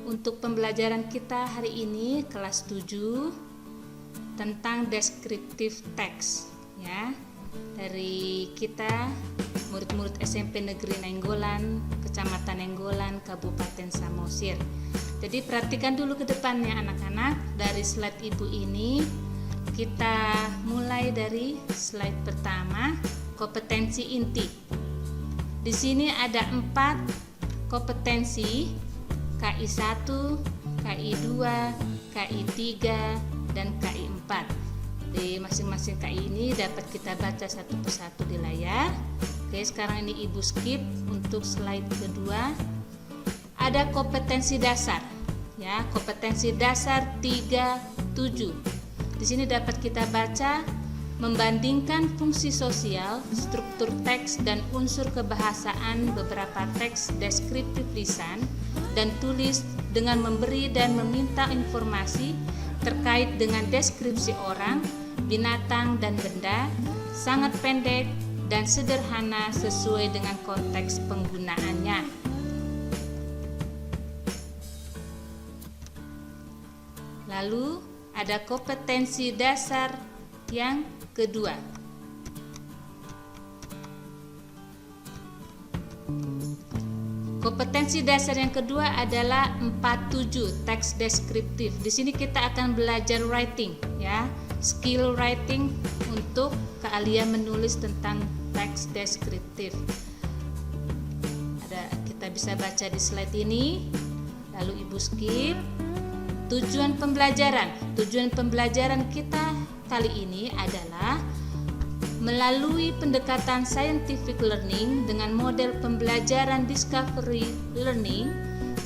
Untuk pembelajaran kita hari ini kelas 7 tentang deskriptif teks ya. Dari kita murid-murid SMP Negeri Nainggolan, Kecamatan Nainggolan, Kabupaten Samosir. Jadi perhatikan dulu ke depannya anak-anak. Dari slide ibu ini kita mulai dari slide pertama, kompetensi inti. Di sini ada 4 kompetensi, KI 1, KI 2, KI 3, dan KI 4. Di masing-masing KI ini dapat kita baca satu persatu di layar. Oke, sekarang ini ibu skip untuk slide kedua. Ada kompetensi dasar ya, kompetensi dasar 37. Di sini dapat kita baca membandingkan fungsi sosial, struktur teks dan unsur kebahasaan beberapa teks deskriptif lisan dan tulis dengan memberi dan meminta informasi terkait dengan deskripsi orang, binatang dan benda, sangat pendek dan sederhana sesuai dengan konteks penggunaannya. Lalu ada kompetensi dasar yang kedua. Kompetensi dasar yang kedua adalah 47 teks deskriptif. Di sini kita akan belajar writing ya, skill writing untuk keahlian menulis tentang teks deskriptif. Kita bisa baca di slide ini. Lalu ibu skip. Tujuan pembelajaran kita kali ini adalah melalui pendekatan scientific learning dengan model pembelajaran discovery learning,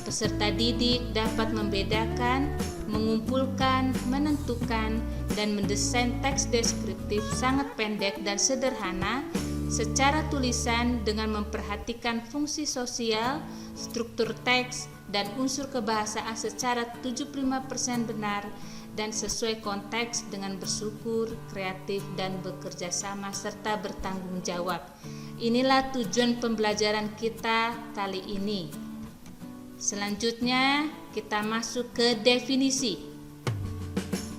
peserta didik dapat membedakan, mengumpulkan, menentukan, dan mendesain teks deskriptif sangat pendek dan sederhana secara tulisan dengan memperhatikan fungsi sosial, struktur teks, dan unsur kebahasaan secara 75% benar dan sesuai konteks dengan bersyukur, kreatif, dan bekerja sama serta bertanggung jawab. Inilah tujuan pembelajaran kita kali ini. Selanjutnya kita masuk ke definisi.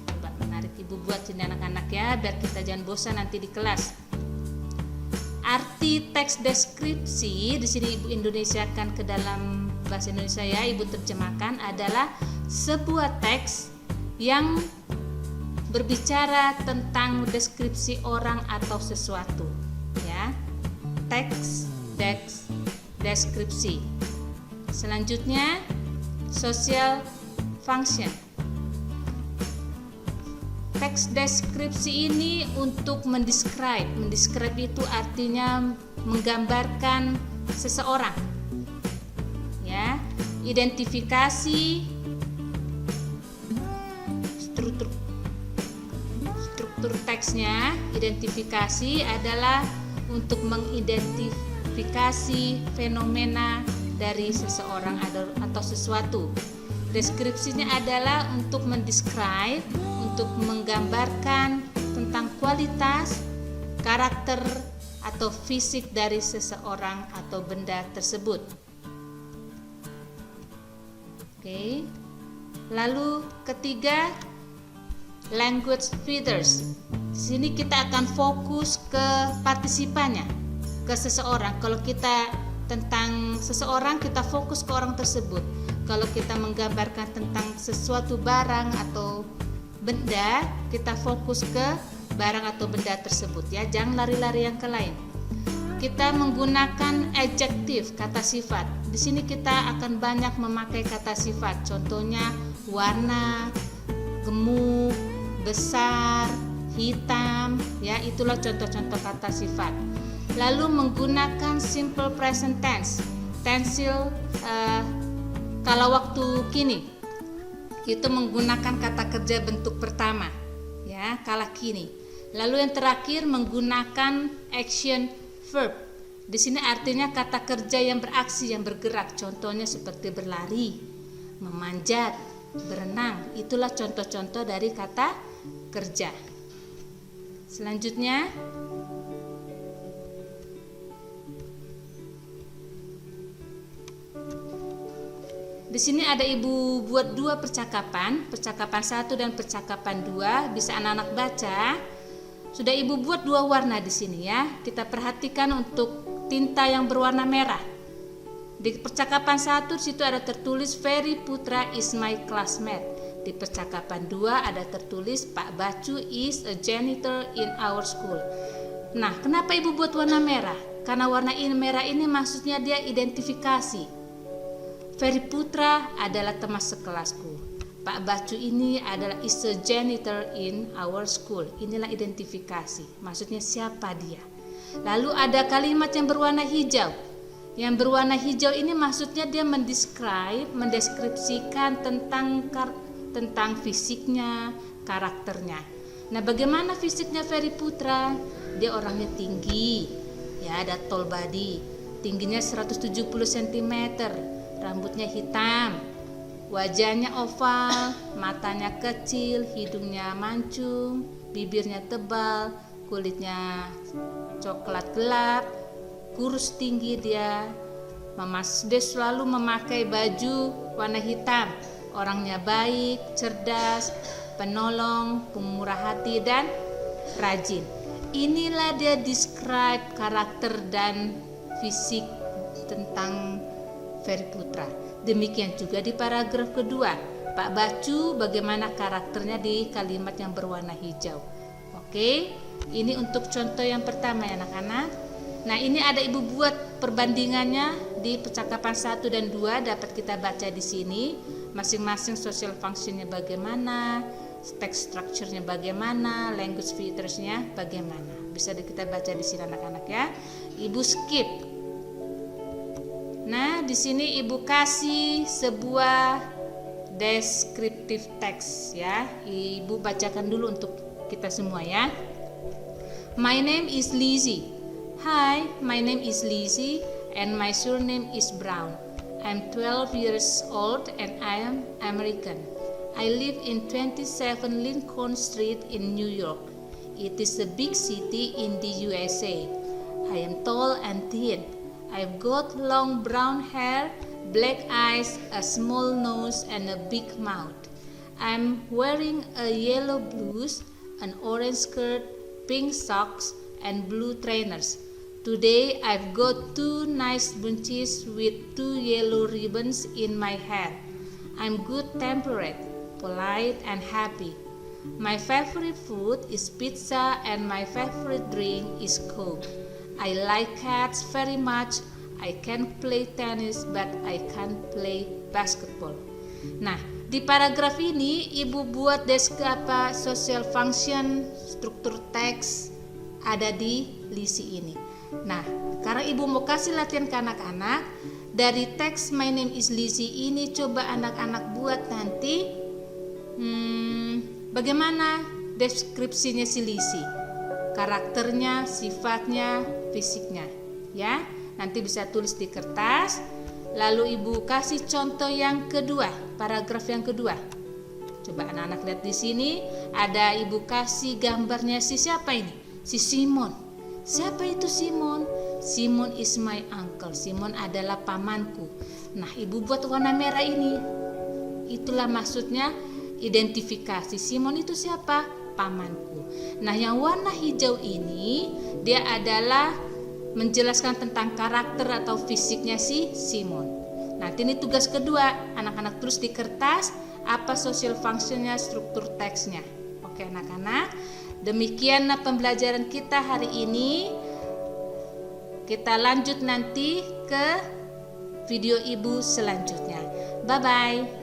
Coba menarik ibu buat sini anak-anak ya, biar kita jangan bosan nanti di kelas. Arti teks deskripsi di sini ibu Indonesiakan ke dalam bahasa Indonesia ya, ibu terjemahkan adalah sebuah teks yang berbicara tentang deskripsi orang atau sesuatu ya. Teks deskripsi. Selanjutnya social function. Teks deskripsi ini untuk mendescribe. Mendescribe itu artinya menggambarkan seseorang. Ya, identifikasi struktur teksnya. Identifikasi adalah untuk mengidentifikasi fenomena dari seseorang atau sesuatu. Deskripsinya adalah untuk mendescribe, untuk menggambarkan tentang kualitas, karakter atau fisik dari seseorang atau benda tersebut. Oke. Lalu ketiga, language features. Di sini kita akan fokus ke partisipannya, ke seseorang. Kalau kita tentang seseorang, kita fokus ke orang tersebut. Kalau kita menggambarkan tentang sesuatu barang atau benda, kita fokus ke barang atau benda tersebut ya, jangan lari-lari yang ke lain. Kita menggunakan adjektif, kata sifat. Di sini kita akan banyak memakai kata sifat. Contohnya warna, gemuk, besar, hitam, ya itulah contoh-contoh kata sifat. Lalu menggunakan simple present tense. Tensil kala waktu kini. Itu menggunakan kata kerja bentuk pertama, ya, kala kini. Lalu yang terakhir menggunakan action verb. Di sini artinya kata kerja yang beraksi, yang bergerak. Contohnya seperti berlari, memanjat, berenang. Itulah contoh-contoh dari kata kerja. Selanjutnya, di sini ada ibu buat dua percakapan 1 dan percakapan 2. Bisa anak-anak baca. Sudah ibu buat dua warna di sini ya. Kita perhatikan untuk tinta yang berwarna merah. Di percakapan 1 situ ada tertulis Ferry Putra is my classmate. Di percakapan 2 ada tertulis Pak Bacu is a janitor in our school. Nah, kenapa ibu buat warna merah? Karena warna merah ini maksudnya dia identifikasi. Ferry Putra adalah teman sekelasku. Pak Bacu ini adalah is a janitor in our school. Inilah identifikasi. Maksudnya siapa dia. Lalu ada kalimat yang berwarna hijau. Yang berwarna hijau ini maksudnya dia mendeskripsikan tentang fisiknya, karakternya. Nah, bagaimana fisiknya Ferry Putra? Dia orangnya tinggi. Ya, ada tall body. Tingginya 170 cm. Rambutnya hitam, wajahnya oval, matanya kecil, hidungnya mancung, bibirnya tebal, kulitnya coklat gelap, kurus tinggi dia. Dia selalu memakai baju warna hitam. Orangnya baik, cerdas, penolong, pemurah hati dan rajin. Inilah dia describe karakter dan fisik tentang Ferry Putra. Demikian juga di paragraf kedua, Pak Bacu bagaimana karakternya di kalimat yang berwarna hijau. Oke, ini untuk contoh yang pertama ya anak-anak. Nah, ini ada ibu buat perbandingannya di percakapan 1 dan 2 dapat kita baca di sini. Masing-masing social functionnya bagaimana, text structure-nya bagaimana, language features-nya bagaimana. Bisa kita baca di sini anak-anak ya. Ibu skip. Nah, di sini ibu kasih sebuah descriptive text ya. Ibu bacakan dulu untuk kita semua ya. My name is Lizzie. Hi, my name is Lizzie and my surname is Brown. I'm 12 years old and I am American. I live in 27 Lincoln Street in New York. It is a big city in the USA. I am tall and thin. I've got long brown hair, black eyes, a small nose, and a big mouth. I'm wearing a yellow blouse, an orange skirt, pink socks, and blue trainers. Today I've got 2 nice bunches with 2 yellow ribbons in my hair. I'm good-tempered, polite, and happy. My favorite food is pizza and my favorite drink is Coke. I like cats very much. I can play tennis but I can't play basketball. Nah, di paragraf ini ibu buat social function, struktur teks ada di Lizzie ini. Nah, karena ibu mau kasih latihan ke anak-anak, dari teks My name is Lizzie ini coba anak-anak buat nanti bagaimana deskripsinya si Lizzie, karakternya, sifatnya, fisiknya ya. Nanti bisa tulis di kertas. Lalu ibu kasih contoh yang kedua, paragraf yang kedua. Coba anak-anak lihat di sini, ada ibu kasih gambarnya si siapa ini? Si Simon. Siapa itu Simon? Simon is my uncle. Simon adalah pamanku. Nah, ibu buat warna merah ini. Itulah maksudnya identifikasi. Simon itu siapa? Pamanku. Nah, yang warna hijau ini dia adalah menjelaskan tentang karakter atau fisiknya si Simon. Nanti ini tugas kedua, anak-anak tulis di kertas apa social functionnya, struktur teksnya. Oke anak-anak, demikian pembelajaran kita hari ini. Kita lanjut nanti ke video ibu selanjutnya. Bye-bye.